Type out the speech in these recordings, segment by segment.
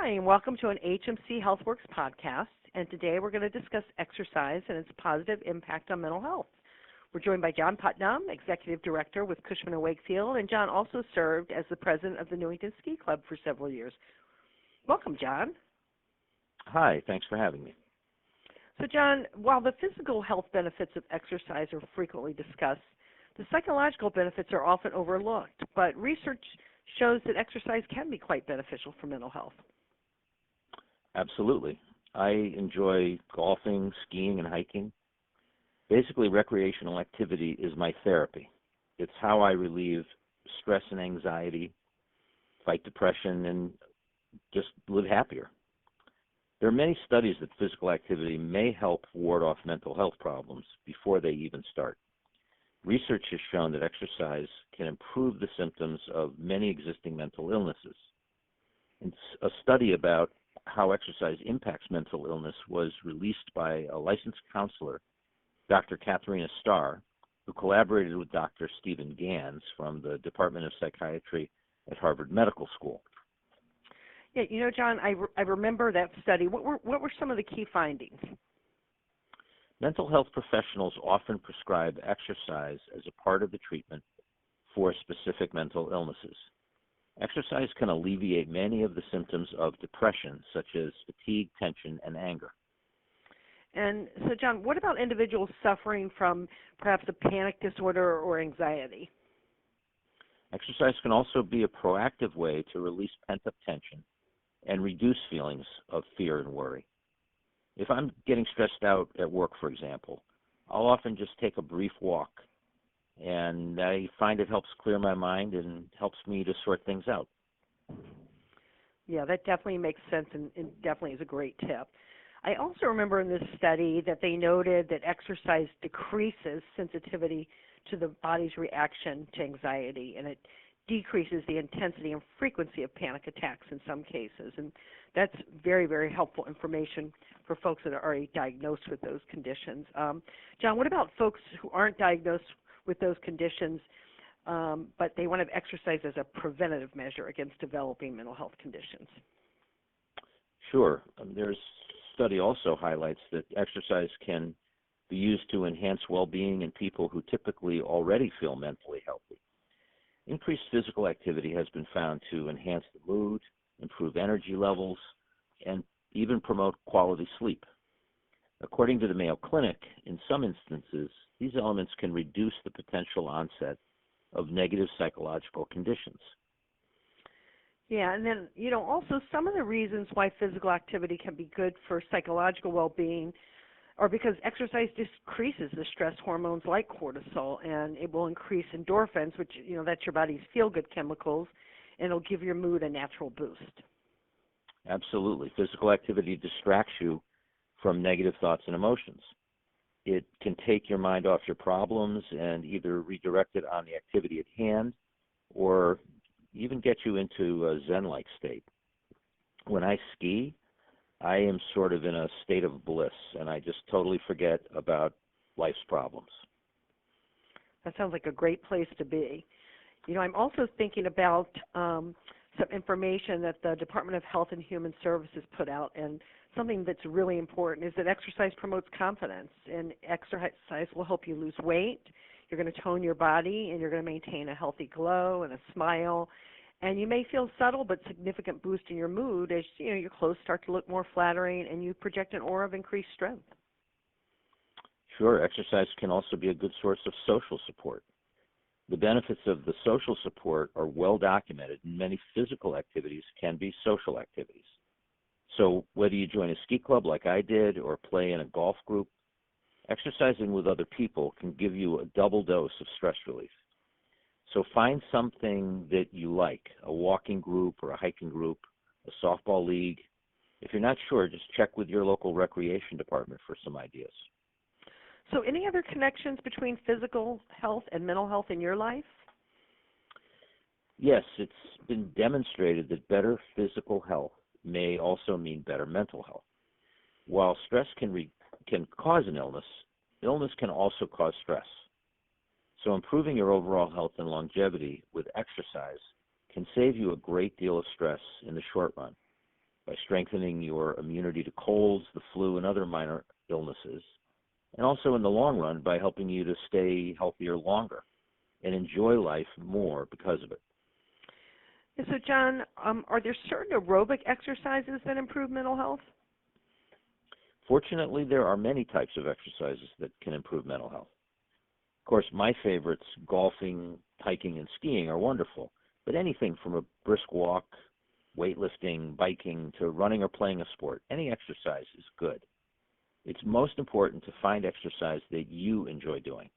Hi, and welcome to an HMC HealthWorks podcast. And today we're going to discuss exercise and its positive impact on mental health. We're joined by John Putnam, Executive Director with Cushman & Wakefield, and John also served as the President of the Newington Ski Club for several years. Welcome, John. Hi, thanks for having me. So, John, while the physical health benefits of exercise are frequently discussed, the psychological benefits are often overlooked, but research shows that exercise can be quite beneficial for mental health. Absolutely. I enjoy golfing, skiing, and hiking. Basically, recreational activity is my therapy. It's how I relieve stress and anxiety, fight depression, and just live happier. There are many studies that physical activity may help ward off mental health problems before they even start. Research has shown that exercise can improve the symptoms of many existing mental illnesses. A study about how exercise impacts mental illness was released by a licensed counselor, Dr. Katharina Starr, who collaborated with Dr. Stephen Gans from the Department of Psychiatry at Harvard Medical School. Yeah, you know, John, I remember that study. What were some of the key findings? Mental health professionals often prescribe exercise as a part of the treatment for specific mental illnesses. Exercise can alleviate many of the symptoms of depression, such as fatigue, tension, and anger. And so, John, what about individuals suffering from perhaps a panic disorder or anxiety? Exercise can also be a proactive way to release pent-up tension and reduce feelings of fear and worry. If I'm getting stressed out at work, for example, I'll often just take a brief walk, and I find it helps clear my mind and helps me to sort things out. Yeah, that definitely makes sense and definitely is a great tip. I also remember in this study that they noted that exercise decreases sensitivity to the body's reaction to anxiety, and it decreases the intensity and frequency of panic attacks in some cases. And that's very, very helpful information for folks that are already diagnosed with those conditions. John, what about folks who aren't diagnosed with those conditions, but they want to have exercise as a preventative measure against developing mental health conditions? Sure. There's study also highlights that exercise can be used to enhance well-being in people who typically already feel mentally healthy. Increased physical activity has been found to enhance the mood, improve energy levels, and even promote quality sleep. According to the Mayo Clinic, in some instances, these elements can reduce the potential onset of negative psychological conditions. Yeah, and then, you know, also some of the reasons why physical activity can be good for psychological well-being are because exercise decreases the stress hormones like cortisol, and it will increase endorphins, which, you know, that's your body's feel-good chemicals, and it'll give your mood a natural boost. Absolutely. Physical activity distracts you from negative thoughts and emotions. It can take your mind off your problems and either redirect it on the activity at hand or even get you into a Zen-like state. When I ski, I am sort of in a state of bliss, and I just totally forget about life's problems. That sounds like a great place to be. You know, I'm also thinking about some information that the Department of Health and Human Services put out, and something that's really important is that exercise promotes confidence, and exercise will help you lose weight. You're going to tone your body, and you're going to maintain a healthy glow and a smile. And you may feel subtle but significant boost in your mood as, you know, your clothes start to look more flattering and you project an aura of increased strength. Sure, exercise can also be a good source of social support. The benefits of the social support are well documented, and many physical activities can be social activities. So whether you join a ski club like I did or play in a golf group, exercising with other people can give you a double dose of stress relief. So find something that you like, a walking group or a hiking group, a softball league. If you're not sure, just check with your local recreation department for some ideas. So any other connections between physical health and mental health in your life? Yes, it's been demonstrated that better physical health may also mean better mental health. While stress can cause an illness can also cause stress. So improving your overall health and longevity with exercise can save you a great deal of stress in the short run. by strengthening your immunity to colds, the flu, and other minor illnesses, and also in the long run by helping you to stay healthier longer and enjoy life more because of it. And so, John, are there certain aerobic exercises that improve mental health? Fortunately, there are many types of exercises that can improve mental health. Of course, my favorites, golfing, hiking, and skiing, are wonderful, but anything from a brisk walk, weightlifting, biking, to running or playing a sport, any exercise is good. It's most important to find exercise that you enjoy doing.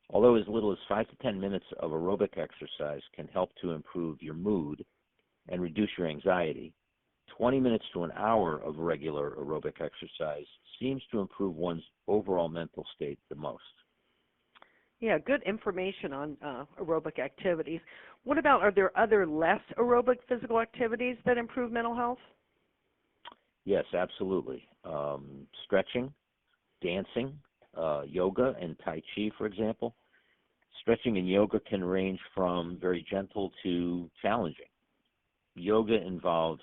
Although as little as 5 to 10 minutes of aerobic exercise can help to improve your mood and reduce your anxiety, 20 minutes to an hour of regular aerobic exercise seems to improve one's overall mental state the most. Yeah, good information on aerobic activities. What about, are there other less aerobic physical activities that improve mental health? Yes, absolutely. Stretching, dancing, yoga and Tai Chi, for example. Stretching and yoga can range from very gentle to challenging. Yoga involves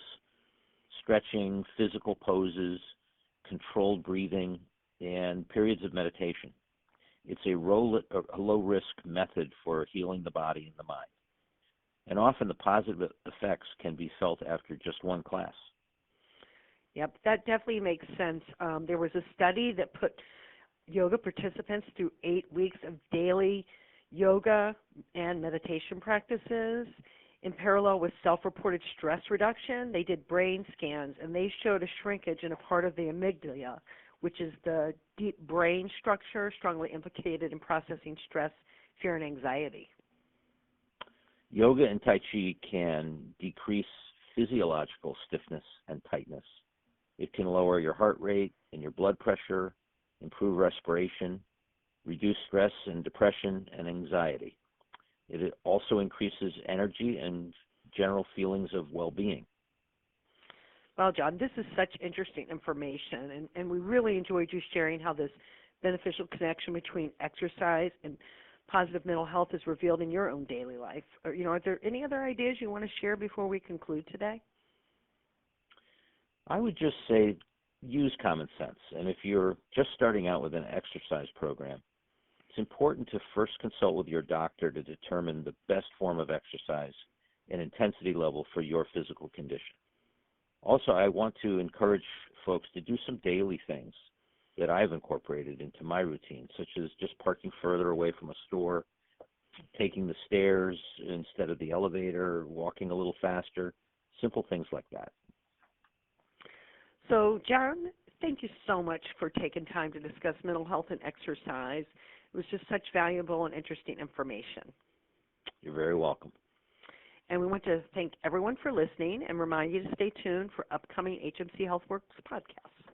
stretching, physical poses, controlled breathing, and periods of meditation. It's a low-risk method for healing the body and the mind. And often the positive effects can be felt after just one class. Yep, that definitely makes sense. There was a study that put yoga participants through 8 weeks of daily yoga and meditation practices. In parallel with self-reported stress reduction, they did brain scans, and they showed a shrinkage in a part of the amygdala, which is the deep brain structure strongly implicated in processing stress, fear, and anxiety. Yoga and Tai Chi can decrease physiological stiffness and tightness. It can lower your heart rate and your blood pressure, improve respiration, reduce stress and depression and anxiety. It also increases energy and general feelings of well-being. Well, John, this is such interesting information, and we really enjoyed you sharing how this beneficial connection between exercise and positive mental health is revealed in your own daily life. Are there any other ideas you want to share before we conclude today? I would just say use common sense. And if you're just starting out with an exercise program, it's important to first consult with your doctor to determine the best form of exercise and intensity level for your physical condition. Also, I want to encourage folks to do some daily things that I've incorporated into my routine, such as just parking further away from a store, taking the stairs instead of the elevator, walking a little faster, simple things like that. So, John, thank you so much for taking time to discuss mental health and exercise. It was just such valuable and interesting information. You're very welcome. And we want to thank everyone for listening and remind you to stay tuned for upcoming HMC HealthWorks podcasts.